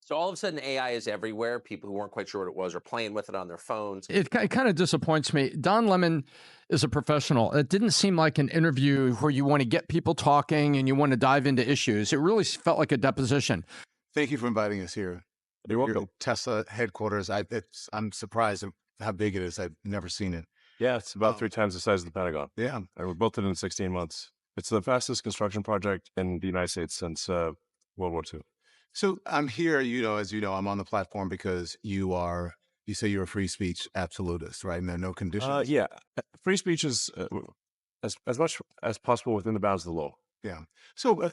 So all of a sudden, AI is everywhere. People who weren't quite sure what it was are playing with it on their phones. It kind of disappoints me. Don Lemon is a professional. It didn't seem like an interview where you want to get people talking and you want to dive into issues. It really felt like a deposition. Thank you for inviting us here. You're welcome. Tesla headquarters. I'm surprised at how big it is. I've never seen it. Yeah, it's about 3 times the size of the Pentagon. Yeah. And we built it in 16 months. It's the fastest construction project in the United States since World War II. So I'm here, as you know, I'm on the platform because you say you're a free speech absolutist, right? And there are no conditions. Yeah, free speech is as much as possible within the bounds of the law. Yeah. So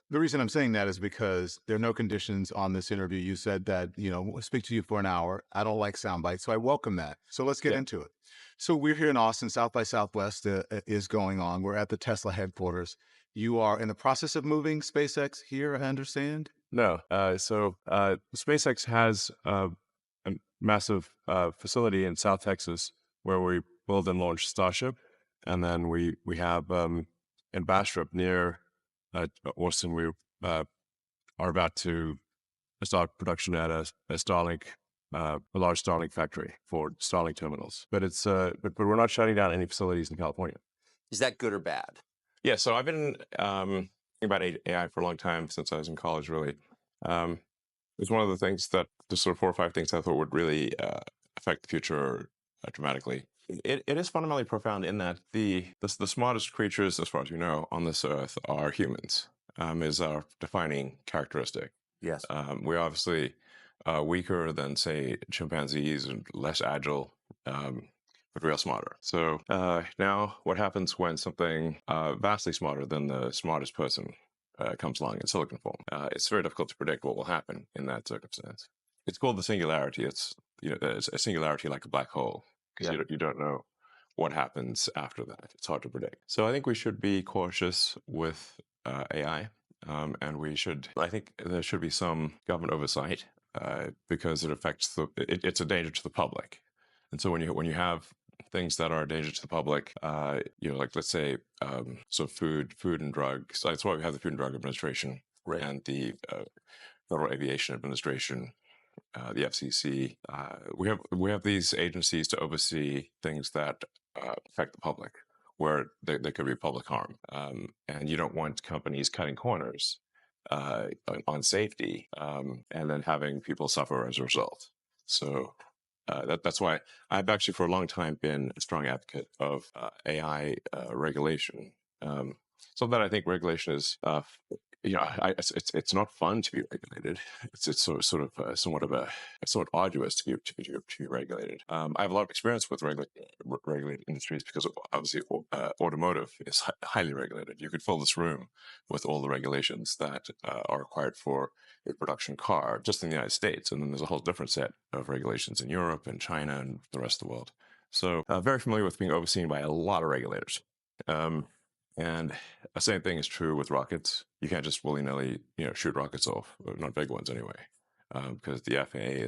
the reason I'm saying that is because there are no conditions on this interview. You said that, we'll speak to you for an hour. I don't like sound bites, so I welcome that. So let's get into it. So we're here in Austin. South by Southwest is going on. We're at the Tesla headquarters. You are in the process of moving SpaceX here, I understand? No. So SpaceX has a massive facility in South Texas where we build and launch Starship. And then we have in Bastrop near Austin, we are about to start production at a Starlink, a large Starlink factory for Starlink terminals. But it's but we're not shutting down any facilities in California. Is that good or bad? Yeah, so I've been thinking about AI for a long time, since I was in college, really. It's one of the things that, the sort of 4 or 5 things I thought would really affect the future dramatically. It is fundamentally profound in that the smartest creatures, as far as we know, on this earth are humans, is our defining characteristic. Yes. We're obviously weaker than, say, chimpanzees and less agile, but real smarter. So now what happens when something vastly smarter than the smartest person comes along in silicon form? It's very difficult to predict what will happen in that circumstance. It's called the singularity. It's it's a singularity like a black hole, because you don't know what happens after that. It's hard to predict. So I think we should be cautious with AI, and I think there should be some government oversight because it affects it's a danger to the public. And so when you have things that are a danger to the public, like, let's say, so food and drugs. So that's why we have the Food and Drug Administration, Right. And the Federal Aviation Administration, the FCC. We have these agencies to oversee things that affect the public, where there could be public harm, and you don't want companies cutting corners on safety, and then having people suffer as a result. So that's why I've actually for a long time been a strong advocate of AI regulation. So that I think regulation is, it's not fun to be regulated. It's sort of somewhat arduous to be regulated. I have a lot of experience with regulated industries because obviously automotive is highly regulated. You could fill this room with all the regulations that are required for a production car just in the United States, and then there's a whole different set of regulations in Europe and China and the rest of the world. So very familiar with being overseen by a lot of regulators. And the same thing is true with rockets. You can't just willy-nilly, shoot rockets off, not big ones anyway, because the FAA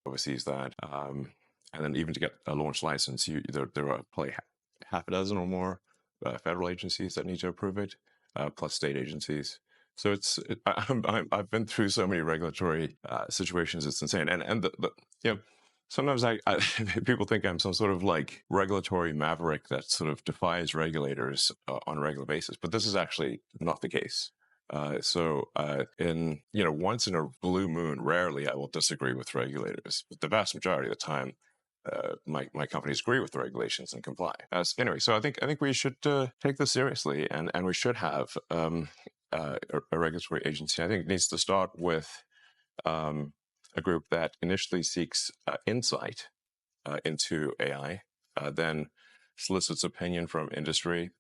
oversees that. And then even to get a launch license, there are probably half a dozen or more federal agencies that need to approve it, plus state agencies. So I've been through so many regulatory situations. It's insane. And sometimes people think I'm some sort of like regulatory maverick that sort of defies regulators on a regular basis, but this is actually not the case. Once in a blue moon, rarely I will disagree with regulators, but the vast majority of the time, my companies agree with the regulations and comply. So I think we should take this seriously, and we should have a regulatory agency. I think it needs to start with a group that initially seeks insight into AI, then solicits opinion from industry,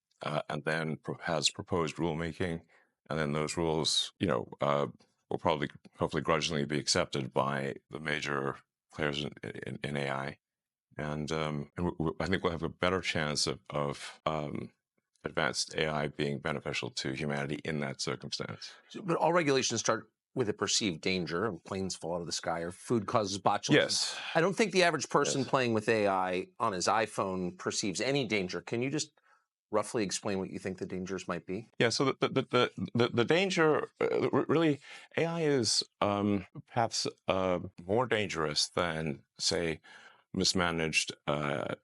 and then has proposed rulemaking, and then those rules, will probably, hopefully, grudgingly be accepted by the major players in AI, and I think we'll have a better chance of advanced AI being beneficial to humanity in that circumstance. But all regulations start with a perceived danger. Planes fall out of the sky, or food causes botulism. Yes. I don't think the average person playing with AI on his iPhone perceives any danger. Can you just roughly explain what you think the dangers might be? Yeah, so the danger, really, AI is perhaps more dangerous than, say, mismanaged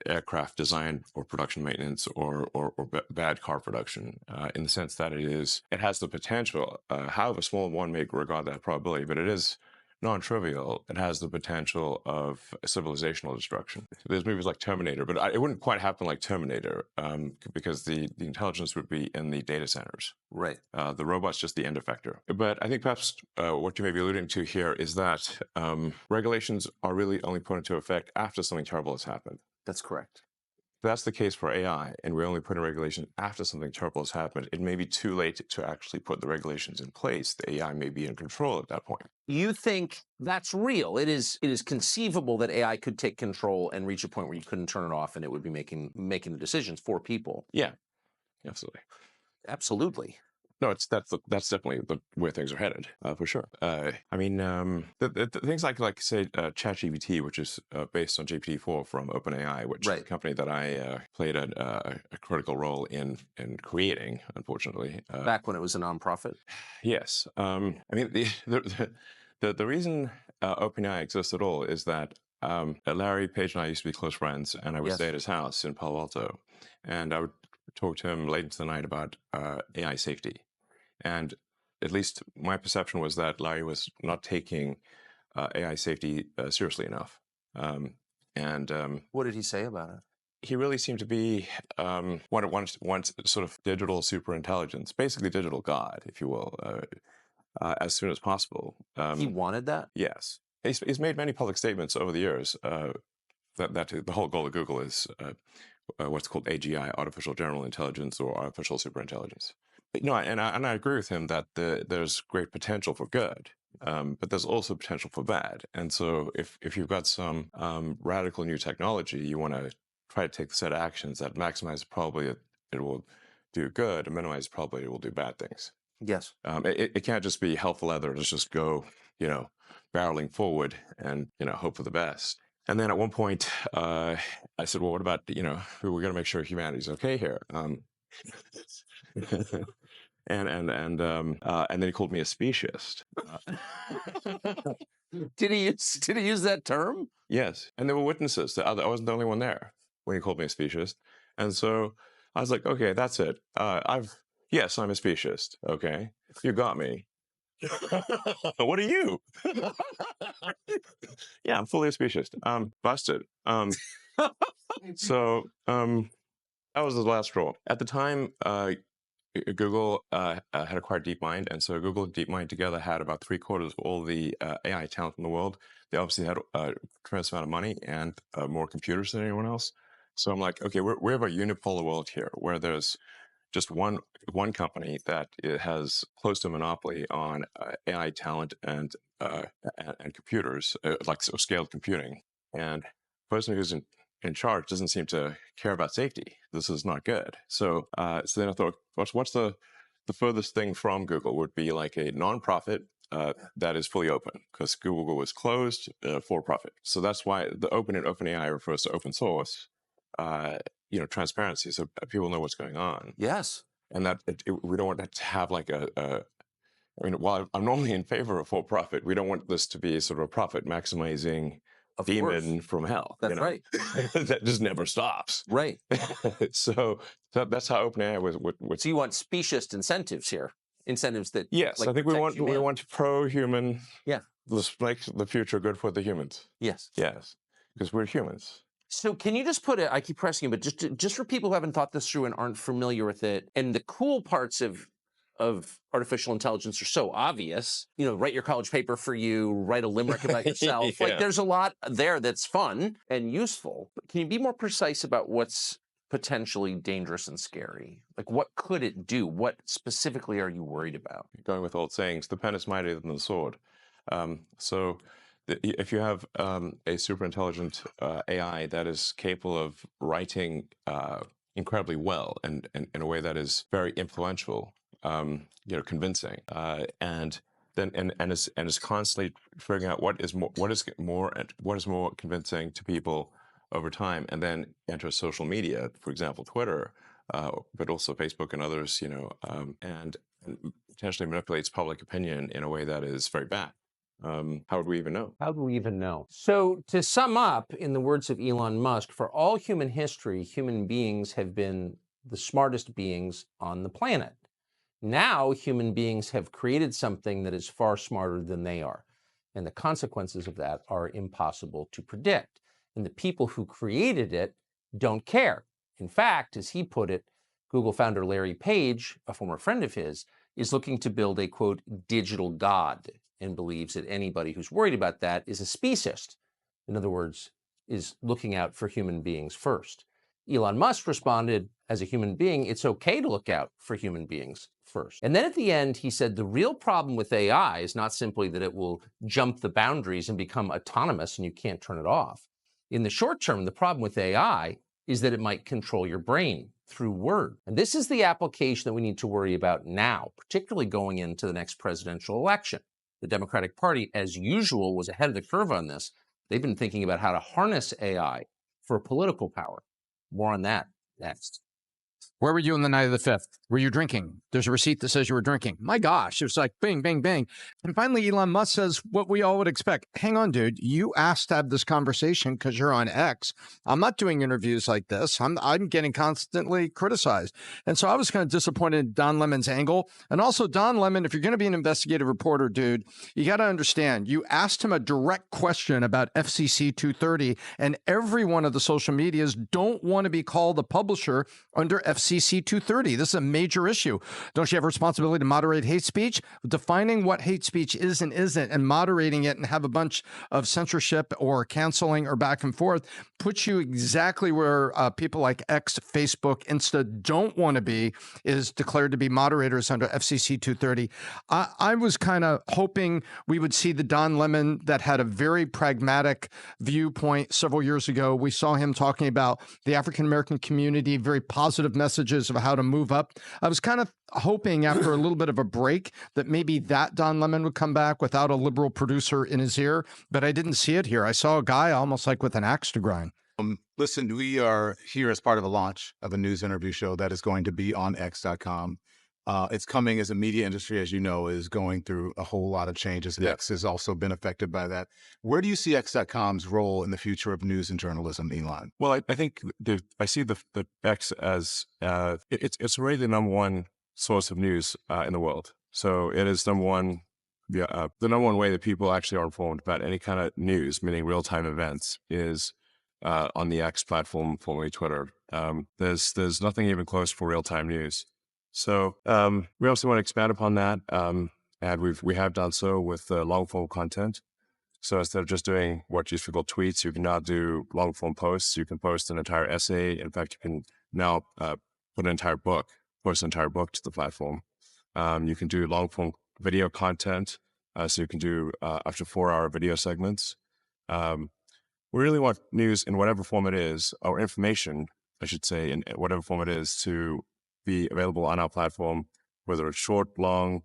aircraft design or production maintenance or bad car production, in the sense that it has the potential, however small one may regard that probability, but it is non-trivial. It has the potential of civilizational destruction. There's movies like Terminator, but it wouldn't quite happen like Terminator, because the intelligence would be in the data centers. Right. The robot's just the end effector. But I think perhaps what you may be alluding to here is that regulations are really only put into effect after something terrible has happened. That's correct. If that's the case for AI, and we're only putting regulation after something terrible has happened, it may be too late to actually put the regulations in place. The AI may be in control at that point. You think that's real? It is conceivable that AI could take control and reach a point where you couldn't turn it off, and it would be making the decisions for people. Yeah, absolutely. Absolutely. No, that's definitely where things are headed, for sure. I mean, the things like say ChatGPT, which is based on GPT-4 from OpenAI, which is a company that I played a critical role in creating, unfortunately. Back when it was a nonprofit. Yes. I mean, the reason OpenAI exists at all is that Larry Page and I used to be close friends, and I would stay at his house in Palo Alto, and I would talk to him late into the night about AI safety. And at least my perception was that Larry was not taking AI safety seriously enough. What did he say about it? He really seemed to be wants sort of digital superintelligence, basically digital God, if you will, as soon as possible. He wanted that? Yes. He's made many public statements over the years that the whole goal of Google is what's called AGI, artificial general intelligence, or artificial superintelligence. But, and I agree with him that there's great potential for good, but there's also potential for bad. And so if you've got some radical new technology, you want to try to take a set of actions that maximize the probability it will do good and minimize the probability it will do bad things. Yes. It can't just be helpful leather. Let's just go, barreling forward and, hope for the best. And then at one point, I said, well, what about, we're going to make sure humanity's okay here. And then he called me a speciesist. Did he use that term? Yes. And there were witnesses. I wasn't the only one there when he called me a speciesist. And so I was like, okay, that's it. Yes, I'm a speciesist. Okay. You got me. What are you? Yeah, I'm fully a speciesist. Busted. So that was the last straw. At the time, Google had acquired DeepMind, and so Google and DeepMind together had about 3/4 of all the AI talent in the world. They obviously had a tremendous amount of money and more computers than anyone else. So I'm like, okay, we have a unipolar world here where there's just one company that has close to a monopoly on AI talent and computers, like scaled computing. And the person who's in charge doesn't seem to care about safety. This is not good. So then I thought, what's the furthest thing from Google would be like a nonprofit that is fully open, because Google was closed for profit. So that's why the open in OpenAI refers to open source. Transparency, so people know what's going on. Yes. And that we don't want to have like while I'm normally in favor of for-profit, we don't want this to be sort of a profit-maximizing demon from hell. That's right. That just never stops. Right. So that's how OpenAI was. So you want speciesist incentives here? Incentives that yes, I think we want pro-human. Yeah. Let's make the future good for the humans. Yes. Yes, because we're humans. So can you just put it, I keep pressing you, but just for people who haven't thought this through and aren't familiar with it, and the cool parts of artificial intelligence are so obvious, write your college paper for you, write a limerick about yourself. Yeah. Like there's a lot there that's fun and useful. But can you be more precise about what's potentially dangerous and scary? Like what could it do? What specifically are you worried about? Going with old sayings, the pen is mightier than the sword. So if you have a super intelligent AI that is capable of writing incredibly well and in a way that is very influential, convincing, and is constantly figuring out what is more convincing to people over time, and then enter social media, for example, Twitter, but also Facebook and others, and potentially manipulates public opinion in a way that is very bad. How would we even know? How do we even know? So to sum up, in the words of Elon Musk, for all human history, human beings have been the smartest beings on the planet. Now human beings have created something that is far smarter than they are. And the consequences of that are impossible to predict. And the people who created it don't care. In fact, as he put it, Google founder Larry Page, a former friend of his, is looking to build a, quote, digital god, and believes that anybody who's worried about that is a speciesist. In other words, is looking out for human beings first. Elon Musk responded, as a human being, it's okay to look out for human beings first. And then at the end, he said the real problem with AI is not simply that it will jump the boundaries and become autonomous and you can't turn it off. In the short term, the problem with AI is that it might control your brain through word. And this is the application that we need to worry about now, particularly going into the next presidential election. The Democratic Party, as usual, was ahead of the curve on this. They've been thinking about how to harness AI for political power. More on that next. Where were you on the night of the 5th? Were you drinking? There's a receipt that says you were drinking. My gosh, it was like bing, bing, bing. And finally, Elon Musk says what we all would expect. Hang on, dude. You asked to have this conversation because you're on X. I'm not doing interviews like this. I'm getting constantly criticized. And so I was kind of disappointed in Don Lemon's angle. And also, Don Lemon, if you're going to be an investigative reporter, dude, you got to understand, you asked him a direct question about FCC 230, and every one of the social medias don't want to be called a publisher under FCC 230. This is a major issue. Don't you have a responsibility to moderate hate speech? Defining what hate speech is and isn't and moderating it and have a bunch of censorship or canceling or back and forth puts you exactly where people like X, Facebook, Insta don't want to be, is declared to be moderators under FCC 230. I was kind of hoping we would see the Don Lemon that had a very pragmatic viewpoint several years ago. We saw him talking about the African-American community, very positive messages of how to move up. I was kind of hoping after a little bit of a break that maybe that Don Lemon would come back without a liberal producer in his ear, but I didn't see it here. I saw a guy almost like with an axe to grind. Listen, we are here as part of a launch of a news interview show that is going to be on X.com. It's coming as a media industry, as you know, is going through a whole lot of changes. Yeah. X has also been affected by that. Where do you see X.com's role in the future of news and journalism, Elon? Well, I think I see the X as it's already the number one source of news in the world. So it is number one, the number one way that people actually are informed about any kind of news, meaning real-time events, is on the X platform, formerly Twitter. There's nothing even close for real-time news. So we also want to expand upon that, and we have done so with long-form content. So instead of just doing what used to be called tweets, you can now do long-form posts. You can post an entire essay. In fact, you can now put an entire book, post an entire book to the platform. You can do long-form video content, so you can do up to 4-hour video segments. We really want news in whatever form it is, or information, I should say, in whatever form it is, to be available on our platform, whether it's short, long,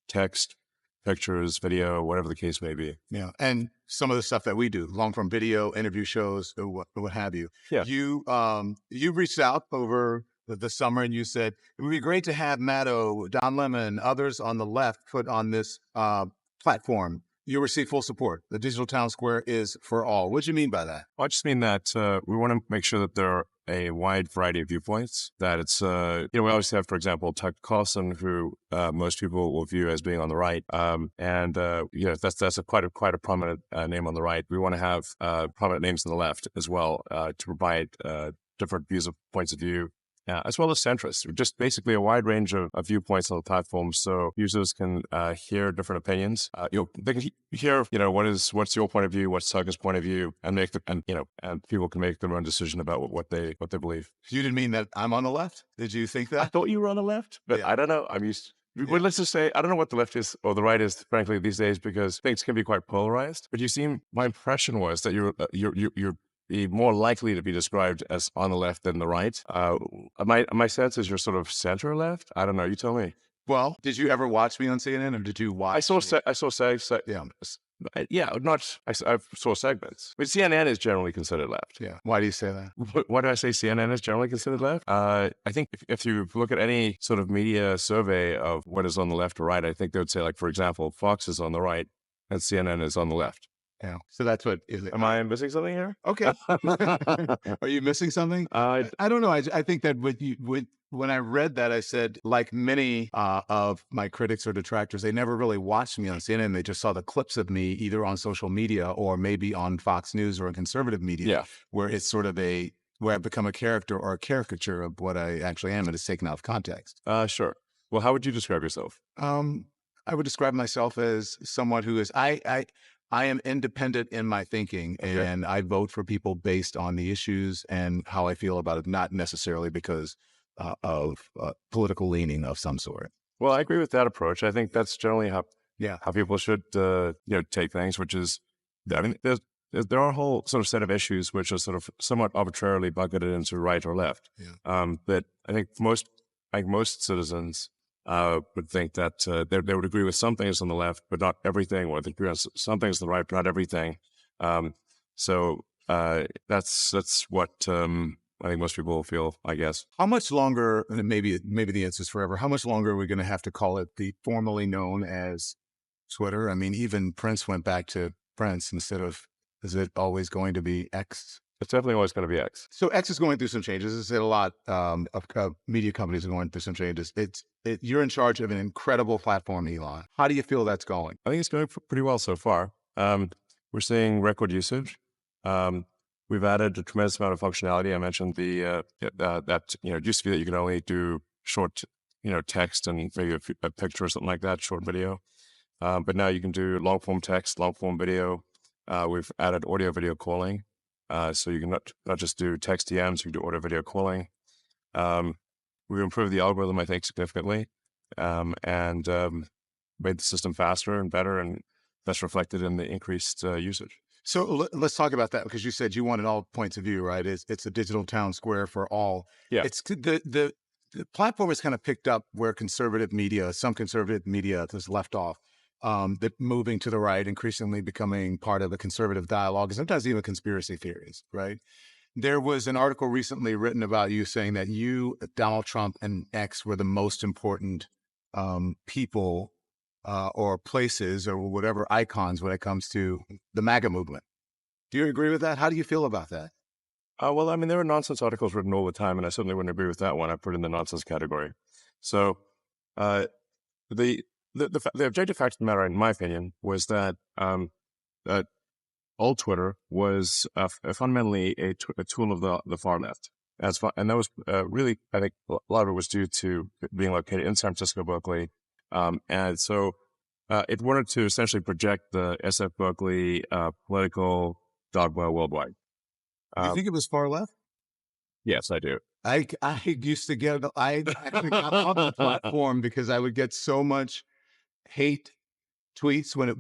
text, pictures, video, whatever the case may be. Yeah, and some of the stuff that we do, long form video, interview shows, or what have you. Yeah. You reached out over the summer and you said it would be great to have Maddow, Don Lemon, others on the left put on this platform. You receive full support. The digital town square is for all. What do you mean by that? I just mean that we want to make sure that there are a wide variety of viewpoints. That it's, we always have, for example, Tucker Carlson, who most people will view as being on the right, that's quite a prominent name on the right. We want to have prominent names on the left as well to provide different points of view. As well as centrists, just basically a wide range of viewpoints on the platform, so users can hear different opinions. They can hear, what's your point of view, what's Tucker's point of view, and and people can make their own decision about what they believe. You didn't mean that I'm on the left? Did you think that? I thought you were on the left, but yeah. I don't know. I'm used. Well, let's just say I don't know what the left is or the right is, frankly, these days, because things can be quite polarized. But my impression was that you're be more likely to be described as on the left than the right. My sense is you're sort of center left. I don't know. You tell me. Well, did you ever watch me on CNN, or did you watch? I saw I saw segments. But CNN is generally considered left. Yeah. Why do you say that? Why do I say CNN is generally considered left? I think if you look at any sort of media survey of what is on the left or right, I think they would say, like, for example, Fox is on the right and CNN is on the left. Yeah. So that's what is it. Am I missing something here? Okay. Are you missing something? I don't know. I think that when I read that, I said, like many of my critics or detractors, they never really watched me on CNN. They just saw the clips of me either on social media or maybe on Fox News or in conservative media, where it's sort of where I've become a character or a caricature of what I actually am, and it's taken out of context. Sure. Well, how would you describe yourself? I would describe myself as someone who is I am independent in my thinking, and I vote for people based on the issues and how I feel about it, not necessarily because of political leaning of some sort. Well, I agree with that approach. I think that's generally how people should take things, which is, I mean, there are a whole sort of set of issues which are sort of somewhat arbitrarily bucketed into right or left. That I think most citizens would think that they would agree with some things on the left, but not everything, or they agree on some things on the right, but not everything. So that's what I think most people feel, I guess. How much longer, and maybe the answer is forever, how much longer are we going to have to call it the formerly known as Twitter? I mean, even Prince went back to Prince instead of, is it always going to be X? It's definitely always going to be X. So X is going through some changes. As I said, a lot of media companies are going through some changes. You're in charge of an incredible platform, Elon. How do you feel that's going? I think it's going pretty well so far. We're seeing record usage. We've added a tremendous amount of functionality. I mentioned that it used to be that you could only do short, text and maybe a picture or something like that, short video. But now you can do long form text, long form video. We've added audio video calling. So you can not just do text DMs, you can do audio video calling. We've improved the algorithm, I think, significantly, and made the system faster and better, and that's reflected in the increased usage. So let's talk about that, because you said you wanted all points of view, right? It's a digital town square for all. Yeah. It's the platform has kind of picked up where some conservative media has left off. That moving to the right, increasingly becoming part of the conservative dialogue, and sometimes even conspiracy theories, right? There was an article recently written about you saying that you, Donald Trump, and X were the most important people or places or whatever icons when it comes to the MAGA movement. Do you agree with that? How do you feel about that? Well, I mean, there are nonsense articles written all the time, and I certainly wouldn't agree with that one. I put it in the nonsense category. So the objective fact of the matter, in my opinion, was that old Twitter was fundamentally a tool of the far left. And that was really, I think, a lot of it was due to being located in San Francisco, Berkeley. And so it wanted to essentially project the SF Berkeley political dogma worldwide. You think it was far left? Yes, I do. I used to I actually got on the platform because I would get so much hate tweets when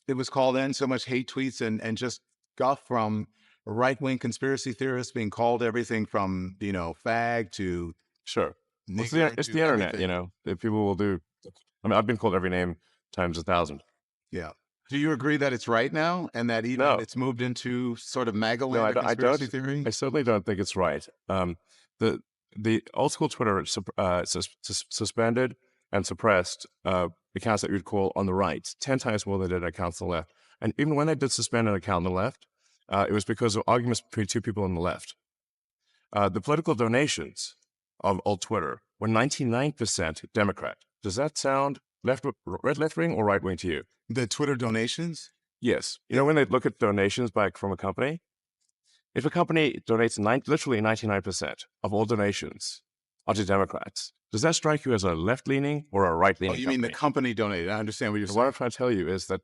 it was called in, so much hate tweets and just guff from right-wing conspiracy theorists being called everything from, fag to sure. It's the internet, that people will do. I mean, I've been called every name times 1,000. Yeah. Do you agree that it's right now and that even it's moved into sort of MAGA land conspiracy theory? I certainly don't think it's right. The old school Twitter suspended and suppressed accounts that you'd call on the right 10 times more than they did accounts on the left. And even when they did suspend an account on the left, it was because of arguments between two people on the left. The political donations of old Twitter were 99% Democrat. Does that sound left-wing or right-wing to you? The Twitter donations? Yes. When they look at donations from a company, if a company donates literally 99% of all donations onto Democrats, does that strike you as a left-leaning or a right-leaning you mean the company donated? I understand what you're saying. What I'm trying to tell you is that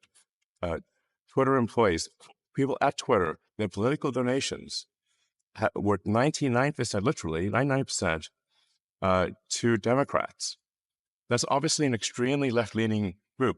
Twitter employees, people at Twitter, their political donations were 99%, literally 99%, to Democrats. That's obviously an extremely left-leaning group.